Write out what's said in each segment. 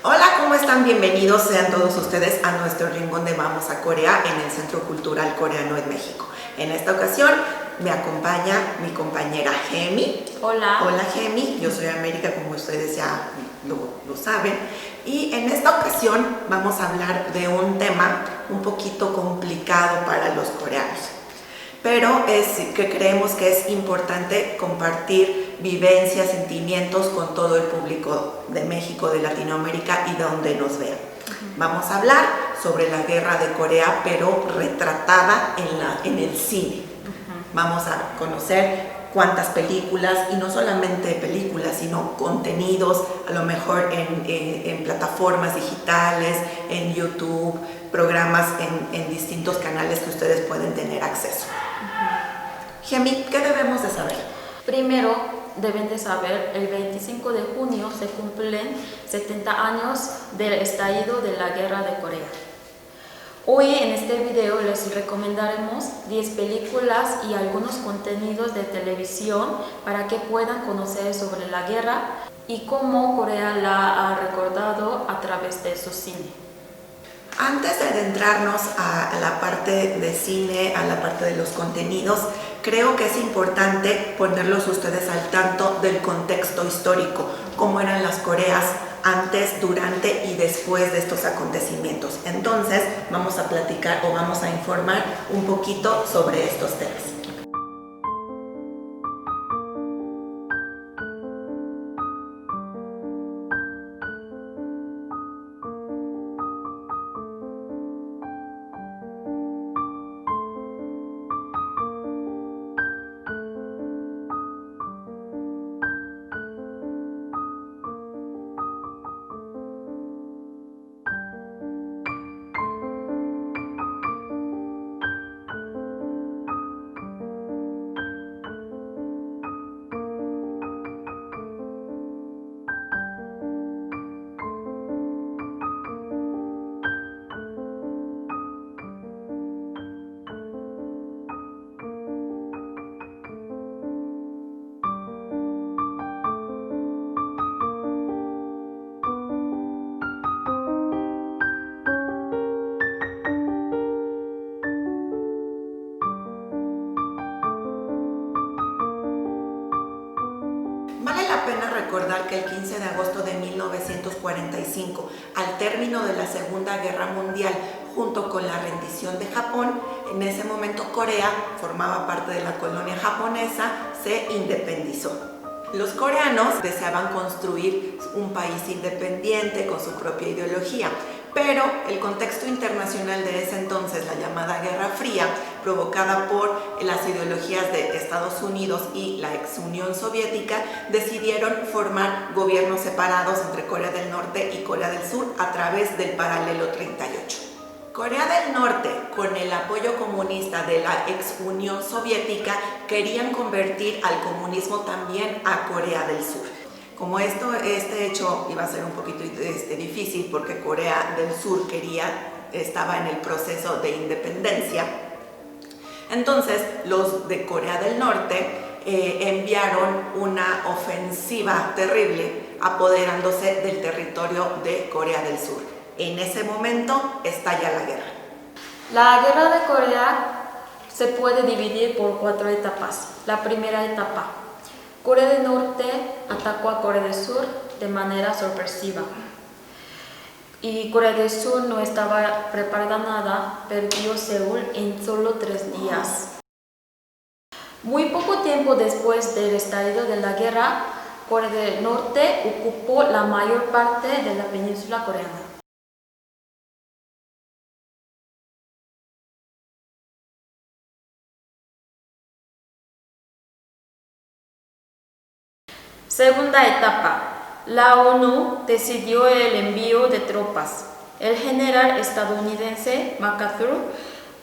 Hola, ¿cómo están? Bienvenidos sean todos ustedes a nuestro rincón de Vamos a Corea en el Centro Cultural Coreano en México. En esta ocasión me acompaña mi compañera Gemi. Hola. Hola Gemi, yo soy América, como ustedes ya lo saben. Y en esta ocasión vamos a hablar de un tema un poquito complicado para los coreanos. Pero que creemos que es importante compartir vivencias, sentimientos con todo el público de México, de Latinoamérica y de donde nos vean. Vamos a hablar sobre la guerra de Corea, pero retratada en el cine. Vamos a conocer cuántas películas, y no solamente películas, sino contenidos, a lo mejor en plataformas digitales, en YouTube, programas en distintos canales que ustedes pueden tener acceso. Gemi, ¿qué debemos de saber? Primero, deben de saber, el 25 de junio se cumplen 70 años del estallido de la Guerra de Corea. Hoy en este video les recomendaremos 10 películas y algunos contenidos de televisión para que puedan conocer sobre la guerra y cómo Corea la ha recordado a través de su cine. Antes de adentrarnos a la parte de cine, a la parte de los contenidos, creo que es importante ponerlos ustedes al tanto del contexto histórico, cómo eran las Coreas antes, durante y después de estos acontecimientos. Entonces, vamos a platicar o vamos a informar un poquito sobre estos temas. Vale la pena recordar que el 15 de agosto de 1945, al término de la Segunda Guerra Mundial, junto con la rendición de Japón, en ese momento Corea formaba parte de la colonia japonesa, se independizó. Los coreanos deseaban construir un país independiente con su propia ideología, pero el contexto internacional de ese entonces, la llamada Guerra Fría, provocada por las ideologías de Estados Unidos y la ex Unión Soviética, decidieron formar gobiernos separados entre Corea del Norte y Corea del Sur a través del Paralelo 38. Corea del Norte, con el apoyo comunista de la ex Unión Soviética, querían convertir al comunismo también a Corea del Sur. Como este hecho iba a ser un poquito difícil porque Corea del Sur estaba en el proceso de independencia, entonces los de Corea del Norte enviaron una ofensiva terrible apoderándose del territorio de Corea del Sur. En ese momento estalla la guerra. La Guerra de Corea se puede dividir por 4 etapas. La primera etapa. Corea del Norte atacó a Corea del Sur de manera sorpresiva. Y Corea del Sur no estaba preparada nada, perdió Seúl en solo 3 días. Muy poco tiempo después del estallido de la guerra, Corea del Norte ocupó la mayor parte de la península coreana. Segunda etapa. La ONU decidió el envío de tropas. El general estadounidense MacArthur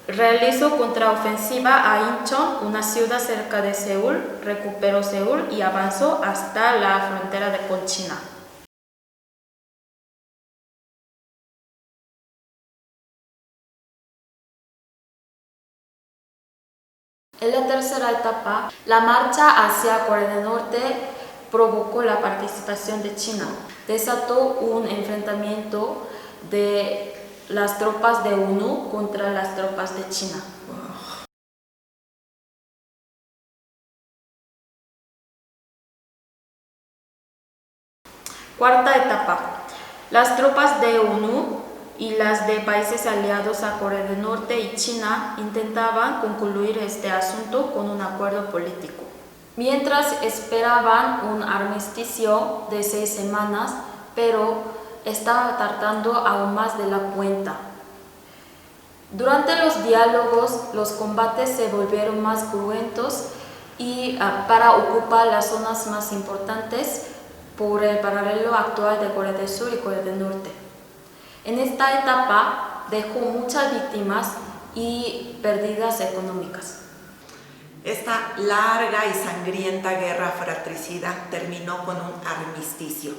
realizó contraofensiva a Incheon, una ciudad cerca de Seúl, recuperó Seúl y avanzó hasta la frontera con China. En la tercera etapa, la marcha hacia Corea del Norte provocó la participación de China. Desató un enfrentamiento de las tropas de ONU contra las tropas de China. Cuarta etapa. Las tropas de ONU y las de países aliados a Corea del Norte y China intentaban concluir este asunto con un acuerdo político. Mientras esperaban un armisticio de 6 semanas, pero estaba tardando aún más de la cuenta. Durante los diálogos, los combates se volvieron más cruentos y para ocupar las zonas más importantes por el paralelo actual de Corea del Sur y Corea del Norte. En esta etapa dejó muchas víctimas y pérdidas económicas. Esta larga y sangrienta guerra fratricida terminó con un armisticio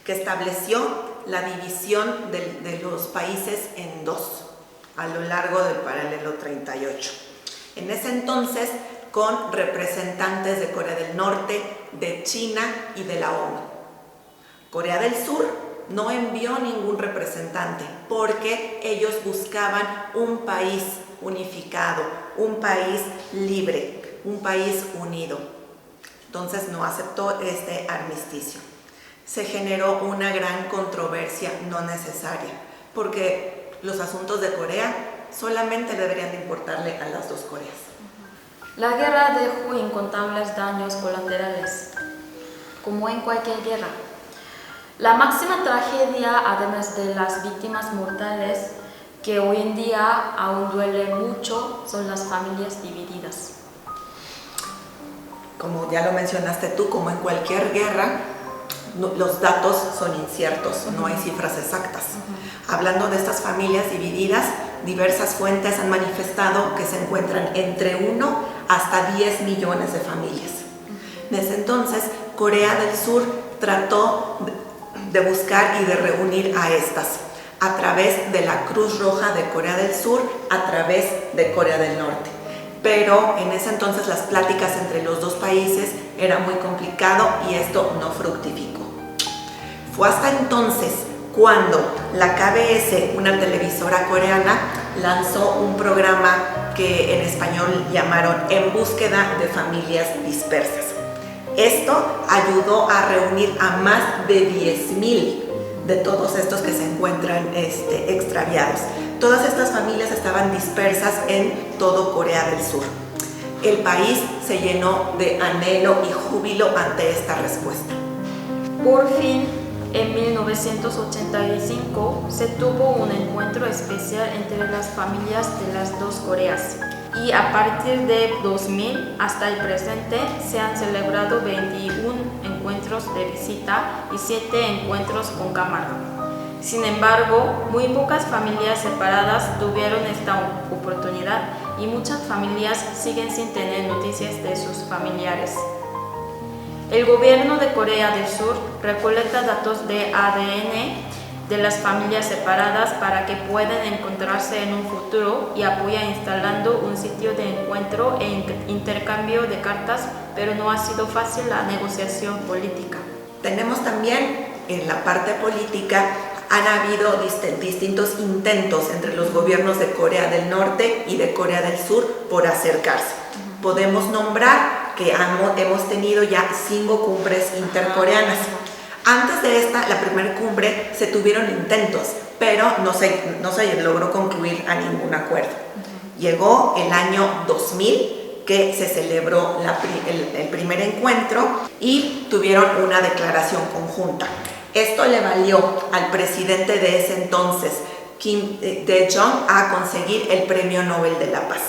que estableció la división de los países en dos a lo largo del paralelo 38. En ese entonces, con representantes de Corea del Norte, de China y de la ONU. Corea del Sur no envió ningún representante porque ellos buscaban un país unificado, un país libre, un país unido. Entonces no aceptó este armisticio. Se generó una gran controversia no necesaria porque los asuntos de Corea solamente deberían de importarle a las dos Coreas. La guerra dejó incontables daños colaterales, como en cualquier guerra. La máxima tragedia, además de las víctimas mortales, que hoy en día aún duele mucho, son las familias divididas. Como ya lo mencionaste tú, como en cualquier guerra, los datos son inciertos, no hay cifras exactas. Hablando de estas familias divididas, diversas fuentes han manifestado que se encuentran entre 1 hasta 10 millones de familias. Desde entonces, Corea del Sur trató de buscar y de reunir a estas a través de la Cruz Roja de Corea del Sur, a través de Corea del Norte. Pero en ese entonces las pláticas entre los dos países era muy complicado y esto no fructificó. Fue hasta entonces cuando la KBS, una televisora coreana, lanzó un programa que en español llamaron En búsqueda de familias dispersas. Esto ayudó a reunir a más de 10,000 de todos estos que se encuentran extraviados. Todas estas familias estaban dispersas en todo Corea del Sur. El país se llenó de anhelo y júbilo ante esta respuesta. Por fin, en 1985 se tuvo un encuentro especial entre las familias de las dos Coreas. Y a partir de 2000 hasta el presente se han celebrado 21 encuentros de visita y 7 encuentros con cámara. Sin embargo, muy pocas familias separadas tuvieron esta oportunidad y muchas familias siguen sin tener noticias de sus familiares. El gobierno de Corea del Sur recolecta datos de ADN de las familias separadas para que puedan encontrarse en un futuro y apoya instalando un sitio de encuentro e intercambio de cartas, pero no ha sido fácil la negociación política. Tenemos también en la parte política, han habido distintos intentos entre los gobiernos de Corea del Norte y de Corea del Sur por acercarse. Podemos nombrar que hemos tenido ya 5 cumbres intercoreanas. Antes de esta, la primera cumbre, se tuvieron intentos, pero no se logró concluir a ningún acuerdo. Llegó el año 2000, que se celebró el primer encuentro y tuvieron una declaración conjunta. Esto le valió al presidente de ese entonces, Kim Dae-jung, a conseguir el Premio Nobel de la Paz.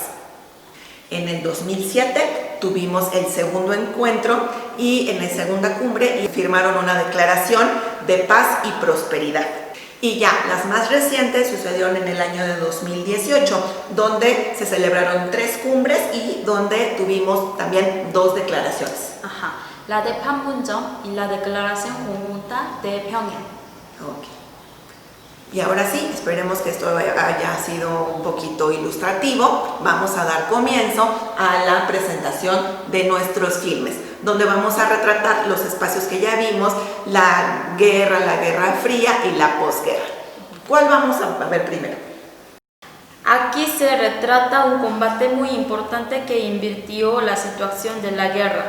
En el 2007 tuvimos el segundo encuentro y en la segunda cumbre firmaron una declaración de paz y prosperidad. Y ya, las más recientes sucedieron en el año de 2018, donde se celebraron 3 cumbres y donde tuvimos también 2 declaraciones. Ajá, la de Panmunjom y la declaración conjunta de Pyongyang. Okay. Y ahora sí, esperemos que esto haya sido un poquito ilustrativo. Vamos a dar comienzo a la presentación de nuestros filmes, donde vamos a retratar los espacios que ya vimos, la Guerra Fría y la posguerra. ¿Cuál vamos a ver primero? Aquí se retrata un combate muy importante que invirtió la situación de la guerra.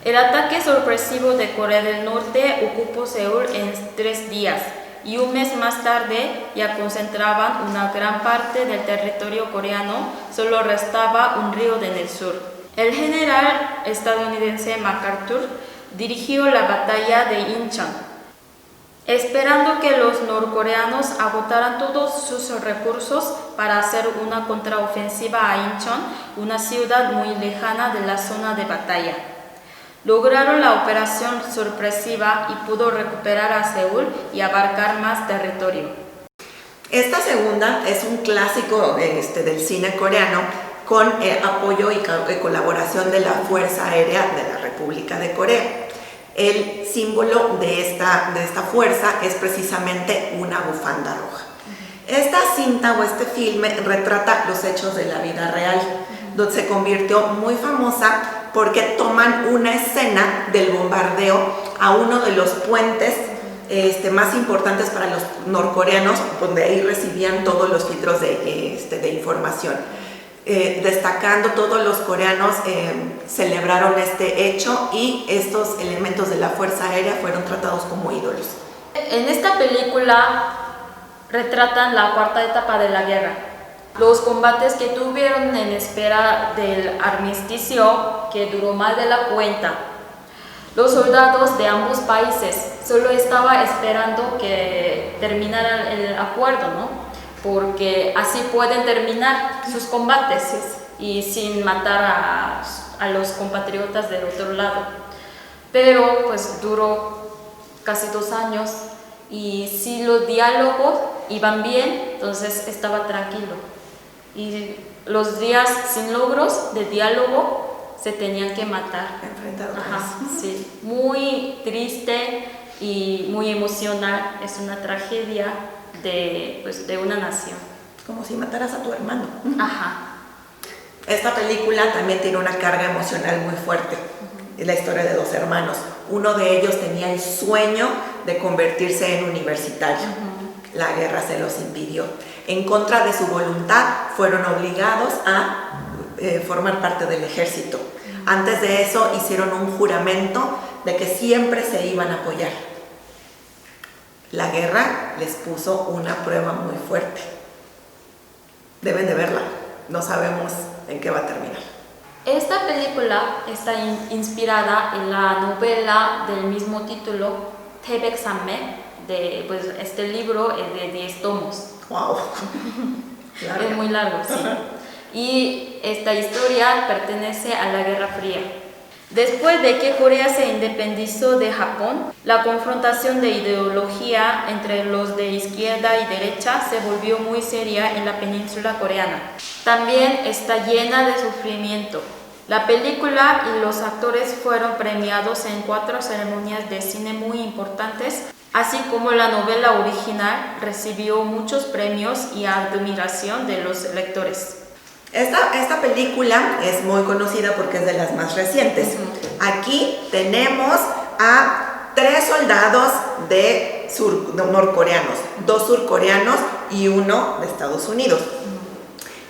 El ataque sorpresivo de Corea del Norte ocupó Seúl en 3 días. Y un mes más tarde ya concentraban una gran parte del territorio coreano, solo restaba un río en el sur. El general estadounidense MacArthur dirigió la batalla de Incheon, esperando que los norcoreanos agotaran todos sus recursos para hacer una contraofensiva a Incheon, una ciudad muy lejana de la zona de batalla. Lograron la operación sorpresiva y pudo recuperar a Seúl y abarcar más territorio. Esta segunda es un clásico del cine coreano con apoyo y colaboración de la Fuerza Aérea de la República de Corea. El símbolo de esta fuerza es precisamente una bufanda roja. Esta cinta o este filme retrata los hechos de la vida real, donde se convirtió muy famosa porque toman una escena del bombardeo a uno de los puentes más importantes para los norcoreanos, donde ahí recibían todos los filtros de información. Destacando, todos los coreanos celebraron este hecho y estos elementos de la Fuerza Aérea fueron tratados como ídolos. En esta película retratan la cuarta etapa de la guerra. Los combates que tuvieron en espera del armisticio, que duró más de la cuenta. Los soldados de ambos países solo estaban esperando que terminara el acuerdo, ¿no? Porque así pueden terminar sus combates y sin matar a los compatriotas del otro lado. Pero pues duró casi 2 años y si los diálogos iban bien, entonces estaba tranquilo. Y los días sin logros de diálogo se tenían que matar. Sí. Muy triste y muy emocional. Es una tragedia de una nación. Como si mataras a tu hermano. Ajá. Esta película también tiene una carga emocional muy fuerte. Es la historia de 2 hermanos. Uno de ellos tenía el sueño de convertirse en universitario. La guerra se los impidió. En contra de su voluntad, fueron obligados a formar parte del ejército. Antes de eso, hicieron un juramento de que siempre se iban a apoyar. La guerra les puso una prueba muy fuerte. Deben de verla. No sabemos en qué va a terminar. Esta película está inspirada en la novela del mismo título, Taebaek-sanme, este libro es de 10 tomos. ¡Wow! Es muy largo, sí. Y esta historia pertenece a la Guerra Fría. Después de que Corea se independizó de Japón, la confrontación de ideología entre los de izquierda y derecha se volvió muy seria en la península coreana. También está llena de sufrimiento. La película y los actores fueron premiados en 4 ceremonias de cine muy importantes, así como la novela original recibió muchos premios y admiración de los lectores. Esta película es muy conocida porque es de las más recientes. Aquí tenemos a 3 soldados norcoreanos, 2 surcoreanos y 1 de Estados Unidos.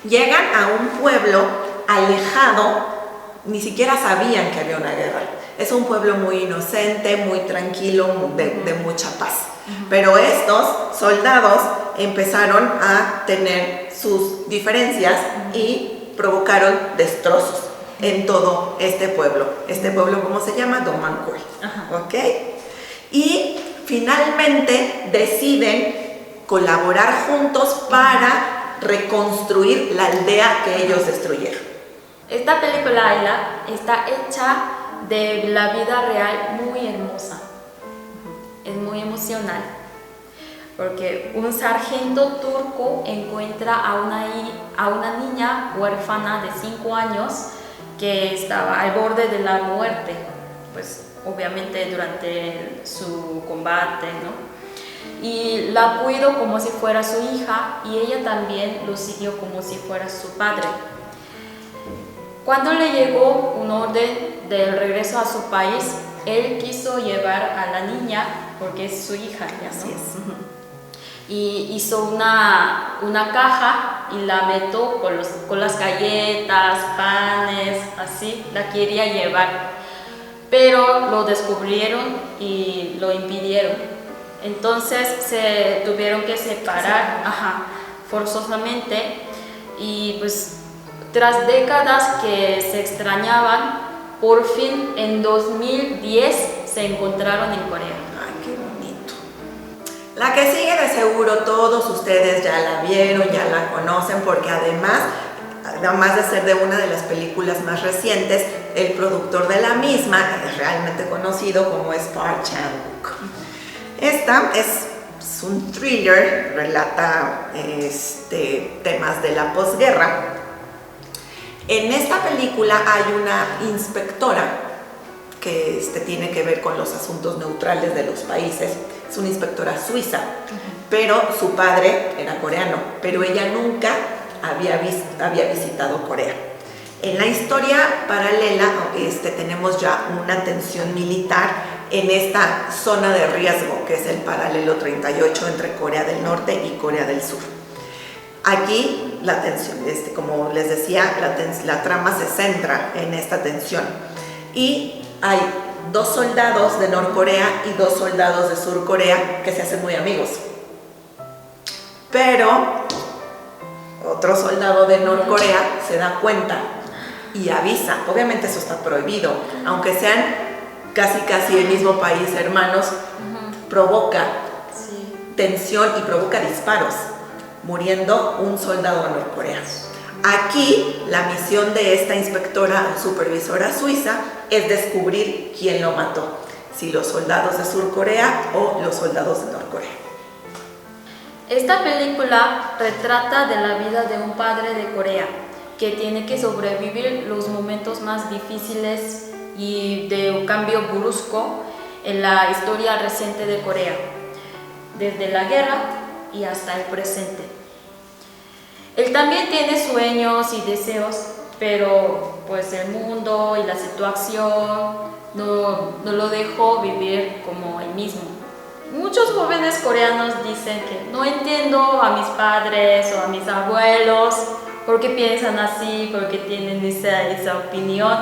Llegan a un pueblo alejado, ni siquiera sabían que había una guerra. Es un pueblo muy inocente, muy tranquilo, de mucha paz. Pero estos soldados empezaron a tener sus diferencias y provocaron destrozos en todo este pueblo. Este pueblo, ¿cómo se llama? Domancoy. ¿Ok? Y finalmente deciden colaborar juntos para reconstruir la aldea que ellos destruyeron. Esta película, Ayla, está hecha de la vida real, muy hermosa. Es muy emocional. Porque un sargento turco encuentra a una niña huérfana de 5 años que estaba al borde de la muerte, pues obviamente durante su combate, ¿no? y la cuidó como si fuera su hija y ella también lo siguió como si fuera su padre. Cuando le llegó un orden del regreso a su país, él quiso llevar a la niña porque es su hija, ¿ya? Así es. Y hizo una caja y la metió con las galletas, panes, así, la quería llevar. Pero lo descubrieron y lo impidieron. Entonces se tuvieron que separar, forzosamente, y pues tras décadas que se extrañaban, por fin en 2010 se encontraron en Corea. Ay, qué bonito. La que sigue de seguro todos ustedes ya la vieron, ya la conocen, porque además de ser de una de las películas más recientes, el productor de la misma es realmente conocido como es Park Chan-wook. Esta es un thriller, relata temas de la posguerra. En esta película hay una inspectora que tiene que ver con los asuntos neutrales de los países. Es una inspectora suiza, pero su padre era coreano, pero ella nunca había visitado Corea. En la historia paralela tenemos ya una tensión militar en esta zona de riesgo, que es el paralelo 38 entre Corea del Norte y Corea del Sur. Aquí la tensión, como les decía, la trama se centra en esta tensión y hay 2 soldados de Norcorea y 2 soldados de Surcorea que se hacen muy amigos. Pero otro soldado de Norcorea se da cuenta y avisa. Obviamente eso está prohibido, aunque sean casi el mismo país, hermanos, provoca tensión y provoca disparos, muriendo un soldado norcoreano. Aquí la misión de esta inspectora supervisora suiza es descubrir quién lo mató, si los soldados de Surcorea o los soldados de Norcorea. Esta película retrata de la vida de un padre de Corea que tiene que sobrevivir los momentos más difíciles y de un cambio brusco en la historia reciente de Corea, desde la guerra y hasta el presente. Él también tiene sueños y deseos, pero pues el mundo y la situación no lo dejó vivir como él mismo. Muchos jóvenes coreanos dicen que no entiendo a mis padres o a mis abuelos, porque piensan así, porque tienen esa opinión,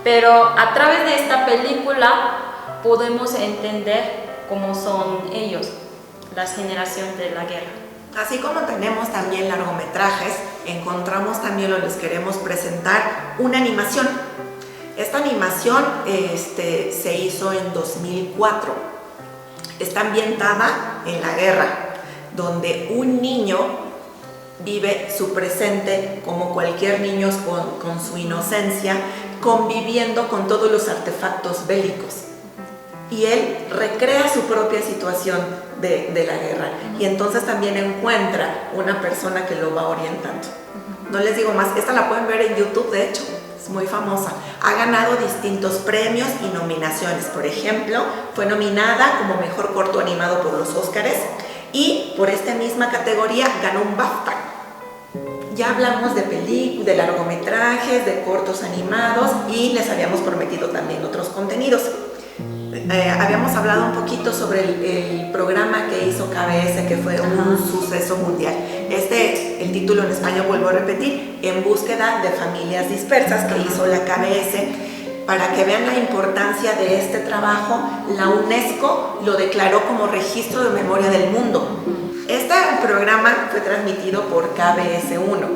pero a través de esta película podemos entender cómo son ellos, las generaciones de la guerra. Así como tenemos también largometrajes, encontramos también, o les queremos presentar, una animación. Esta animación se hizo en 2004. Está ambientada en la guerra, donde un niño vive su presente como cualquier niño con su inocencia, conviviendo con todos los artefactos bélicos. Y él recrea su propia situación de la guerra y entonces también encuentra una persona que lo va orientando. No les digo más, esta la pueden ver en YouTube, de hecho, es muy famosa. Ha ganado distintos premios y nominaciones. Por ejemplo, fue nominada como Mejor Corto Animado por los Óscares y por esta misma categoría ganó un BAFTA. Ya hablamos de largometrajes, de cortos animados y les habíamos prometido también otros contenidos. Habíamos hablado un poquito sobre el programa que hizo KBS, que fue un suceso mundial. El título en español, vuelvo a repetir, En búsqueda de familias dispersas, que hizo la KBS. Para que vean la importancia de este trabajo, la UNESCO lo declaró como registro de memoria del mundo. Este programa fue transmitido por KBS 1.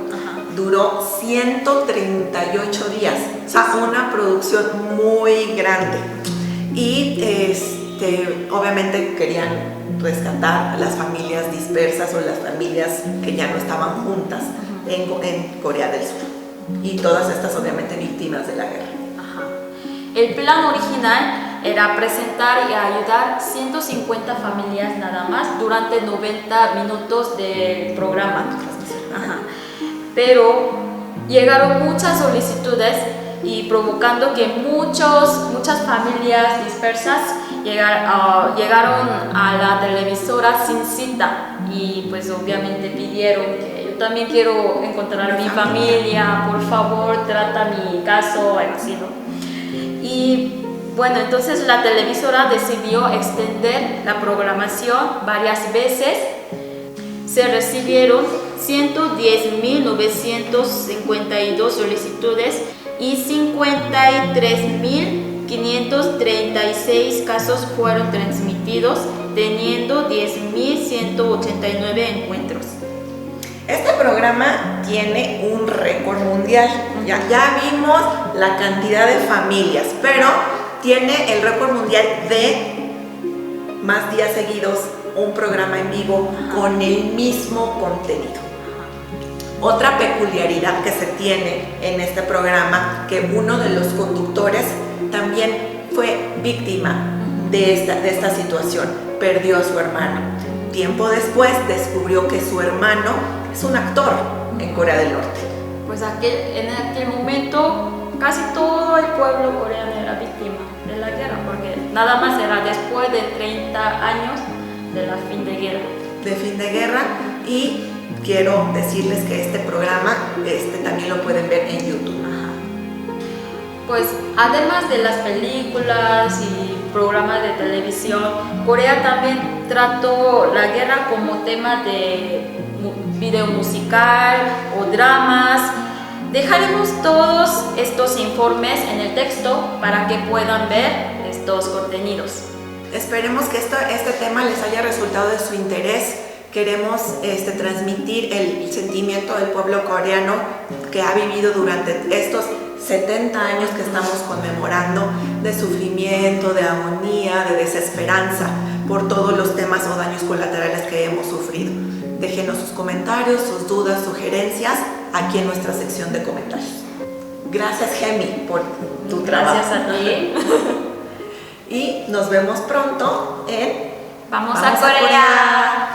Duró 138 días, o sea, una producción muy grande. Y obviamente querían rescatar a las familias dispersas o las familias que ya no estaban juntas en Corea del Sur. Y todas estas obviamente víctimas de la guerra. El plan original era presentar y ayudar 150 familias nada más durante 90 minutos del programa. Pero llegaron muchas solicitudes y provocando que muchas familias dispersas llegaron a la televisora sin cita y pues obviamente pidieron que yo también quiero encontrar a mi familia, por favor trata mi caso, así, ¿no? Y bueno, entonces la televisora decidió extender la programación varias veces. Se recibieron 110.952 solicitudes y 53.536 casos fueron transmitidos, teniendo 10.189 encuentros. Este programa tiene un récord mundial. Ya vimos la cantidad de familias, pero tiene el récord mundial de más días seguidos un programa en vivo con el mismo contenido. Otra peculiaridad que se tiene en este programa, que uno de los conductores también fue víctima de esta situación, perdió a su hermano. Tiempo después descubrió que su hermano es un actor en Corea del Norte. Pues en aquel momento casi todo el pueblo coreano era víctima de la guerra, porque nada más era después de 30 años de la fin de guerra. De fin de guerra, y quiero decirles que este programa también lo pueden ver en YouTube. Pues además de las películas y programas de televisión, Corea también trató la guerra como tema de video musical o dramas. Dejaremos todos estos informes en el texto para que puedan ver estos contenidos. Esperemos que este tema les haya resultado de su interés. Queremos transmitir el sentimiento del pueblo coreano que ha vivido durante estos 70 años que estamos conmemorando, de sufrimiento, de agonía, de desesperanza por todos los temas o daños colaterales que hemos sufrido. Déjenos sus comentarios, sus dudas, sugerencias aquí en nuestra sección de comentarios. Gracias, Gemi, por tu trabajo. Gracias a ti. Y nos vemos pronto en Vamos a Corea.